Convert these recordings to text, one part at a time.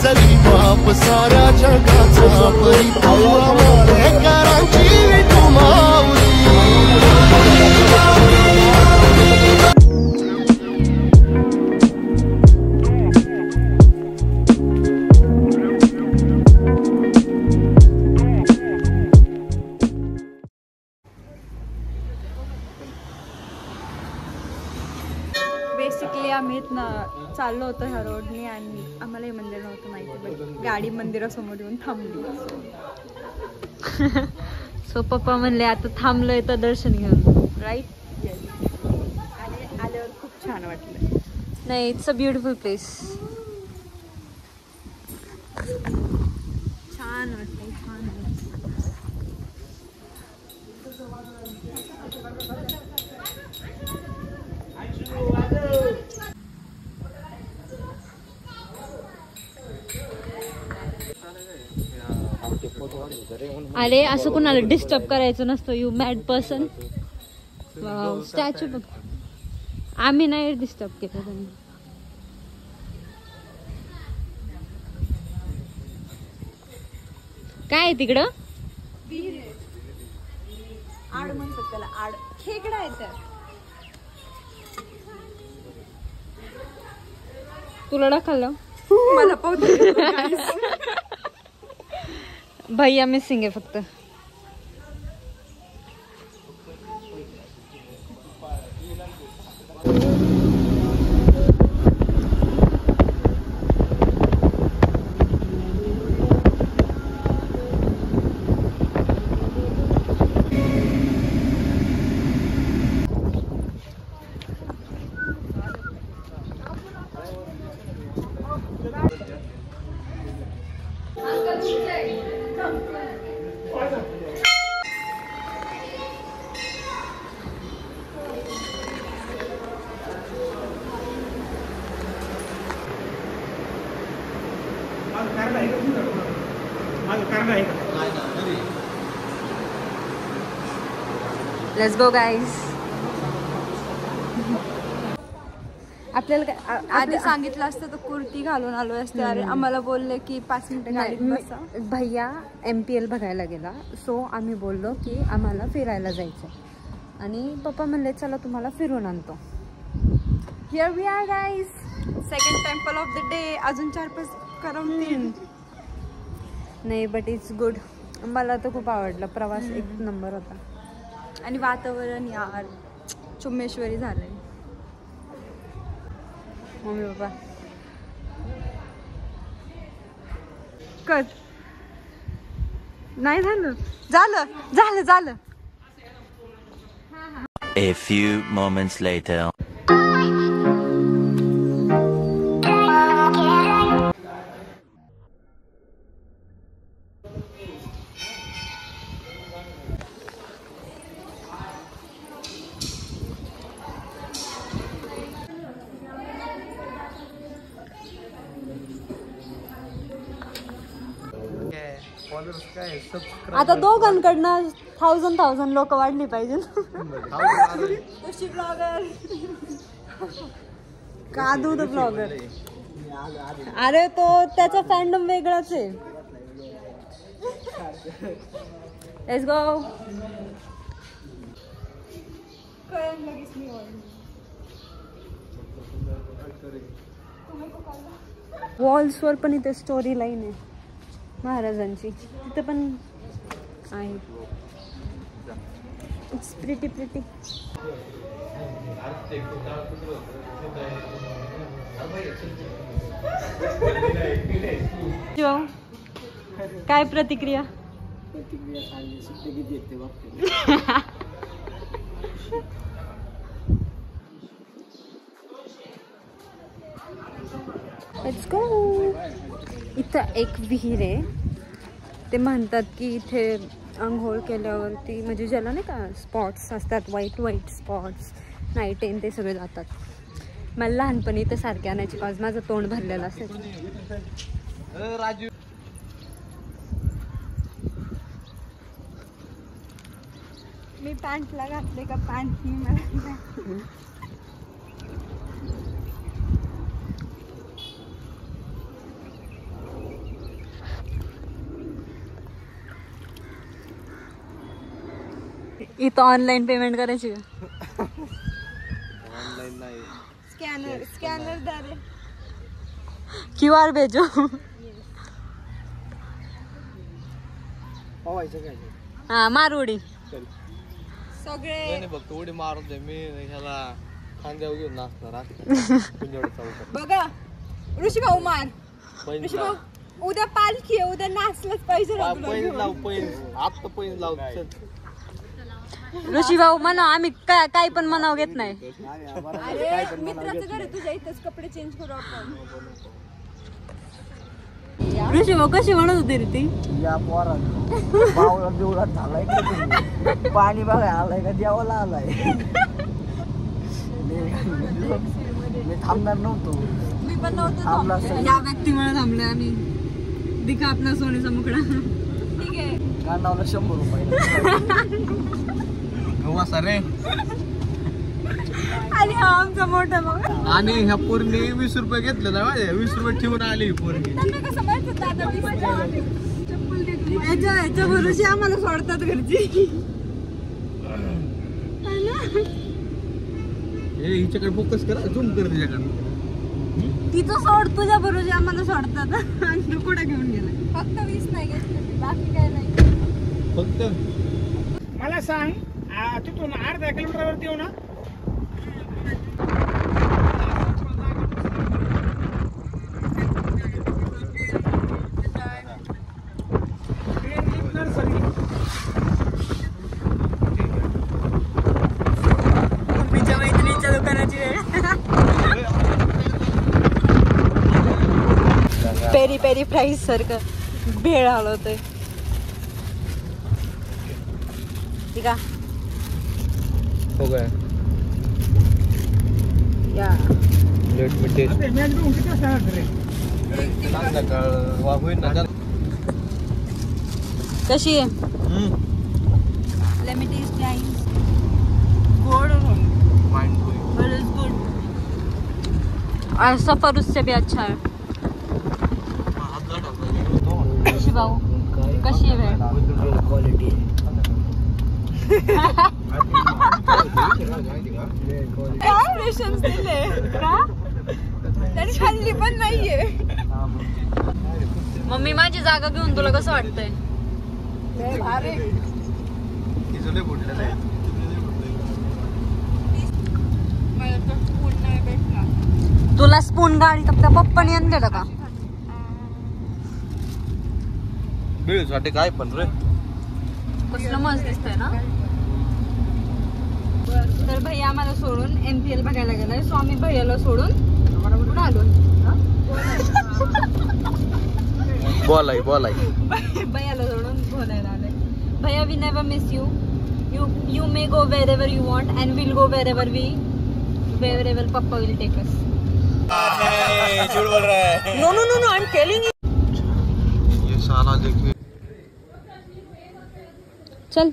सरी बाप साऱ्या जगाचा परी तू माळेकरांची विठू माऊली. बेसिकली आम्ही इथनं चाललो होतो ह्या रोडने आणि आम्हाला हे मंदिर नव्हतं माहिती, बट गाडी मंदिरासमोर येऊन थांबली. सो पप्पा म्हणले आता थांबलोय तर दर्शन घेऊन, राईट. आणि आल्यावर खूप छान वाटलं. नाही, इट्स अ ब्युटिफुल प्लेस. छान वाटलं, छान. अरे असं कोणाला डिस्टर्ब करायचं नसतं, यू मॅड पर्सन. स्टॅच्यू बघ, आम्ही नाही डिस्टर्ब केलं त्यांनी. काय आहे तिकडं? आड म्हणतात त्याला, आड खेकडा आहे त्या. तुला ढकललं? मला पाहतो भैया मिसिंग आहे फक्त. Let's go guys. आपल्याला काय आधी सांगितलं असतं तर कुर्ती घालून आलो असते. अरे आम्हाला बोलले की 5 मिनिटं गाडीत बसा. भैया MPL बघायला गेला, सो आम्ही बोललो की आम्हाला फिरायला जायचं आणि पप्पा म्हणले चला तुम्हाला फिरून आणतो. Here we are guys. Second temple of the day. अजून 4-5 करून नाही, बट इट्स गुड. मला तर खूप आवडलं. प्रवास एक नंबर होता. आणि वातावरण यार चुम्मेश्वरी झालंय. मम्मी पप्पा कर. नाही झालं झालं झालं झालं. A few moments later. आता दोघांकडनं 1000 लोक वाढली पाहिजे. Blogger Kadu the blogger. अरे तो त्याचा फॅन्डम वेगळाच आहे. Let's go. वॉल्सवर पण इथे स्टोरी लाईन आहे महाराजांची. तिथे पण आहे. It's pretty pretty. काय प्रतिक्रिया? Let's go. इथं एक विहीर आहे. ते म्हणतात की इथे अंघोळ केल्यावरती म्हणजे ज्याला नाही का स्पॉट्स असतात, व्हाईट स्पॉट्स, नाईट एन, ते सगळे जातात. मला लहानपणी इथे सारखे आणायचे आज माझं तोंड भरलेलं असेल. मी पॅन्टला घातले का पॅन्ट मला. इथं ऑनलाईन पेमेंट करायची ऑनलाईन नाही. स्कॅनर द्या. QR भेजो. हा मारुडी सगळे फक्त उडी मारत मी ह्याला खांद्यावर घेऊन नाचणार. बघा ऋषी भाऊ मार. ऋषी भाऊ उद्या पालखी आहे, उद्या नाचलंच पाहिजे. पैन लाव, पैन आता पैन लाव. ऋषी भाऊ म्हणा आम्ही काय पण म्हणाव घेत नाही. अरे मित्राचं घर आहे तुझ्या इथंच, कपडे चेंज करू आपण. ऋषी भाऊ कशी म्हणत होती रे ती? या पोरा देवळात झालाय का तुम्ही? पाणी बघाय आलाय का देवाला आलाय? मी थांबणार नव्हतो. मी पण थांबला नव्हतो. असेल. या व्यक्तीमुळे थांबलोय आम्ही. दिखा आपला सोनेचा मुकडा. ठीक आहे. गांडावला 100 रुपये. रे आणि हा आमचा मोठा मग. आणि ह्या पोरीने 20 रुपये घेतले ना माझे. 20 रुपये ठेवून आली ही पोरगी. त्यांना कसं माहित दादा याच्या भरोशी आम्हाला सोडतात घरची. हिच्याकडे फोकस कर, झूम कर तिच्याकडे. तिथं सोड, तुझ्या भरोशी आम्हाला सोडतात. आणि तू कुठे घेऊन गेला? फक्त 20 नाही घेतलं, बाकी काय नाही. फक्त मला सांग तिथून अर्धा किलोमीटरवरती येऊ ना. मम्मीच्या मैत्रिणीच्या दुकानाची वेळ. पेरी पेरी फ्राईज सारखं भेळ हलवतोय. ठीक आहे. हो गया. या लेट मी टेस्ट. कशी आहे? Let me test guys. Good. But it's good. और सफर उससे भी अच्छा है. ऋषी भाऊ कशी आहे भेळ? क्वालिटी काय रेशन्स दिले का? त्याने खाल्ली पण नाहीये. मम्मी माझी जागा घेऊन तुला कसं वाटतंय? भारी. मला तर स्पून नाही भेटला. तुला स्पून गाडी तर पप्पाने आणलेलं का? बिळसाठी काय पण रे. कसलं मस्त दिसतंय ना. तर भैया आम्हाला सोडून MPL बघायला गेलाय. सो आम्ही भैयाला सोडून कुठं आलो? बोलाय भैयाला सोडून बोलायला आलोय. भैया we never miss you. You may go wherever you want and we'll go wherever Papa will take us. झूठ बोल रहा है. No, I'm telling you. ये साला देखिए. चल.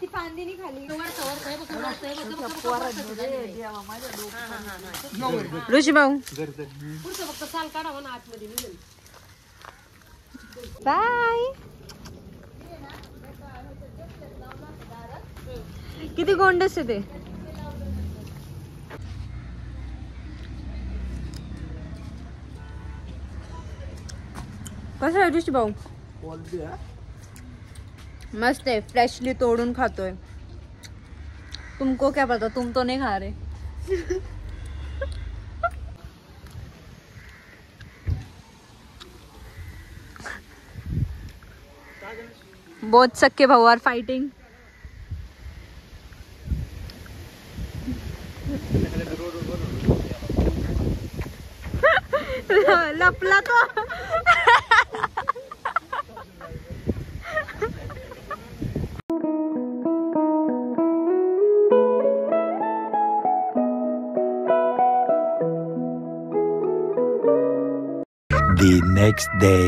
ती फांदीनी खाली. ऋषी भाऊ बाय. किती गोंडस आहे ते. कसं आहे ऋषी भाऊ? मस्त है. फ्रेशली तोड़ून खातोय. तुमको क्या पता, तुम तो नहीं खा रहे. बहुत सक्के भाऊ आर फाइटिंग. लपला तो. The next day.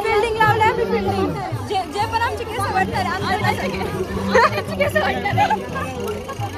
फिल्डिंग लावल्या जे पण आमचे केस वाटणार आमचे केस वाटणार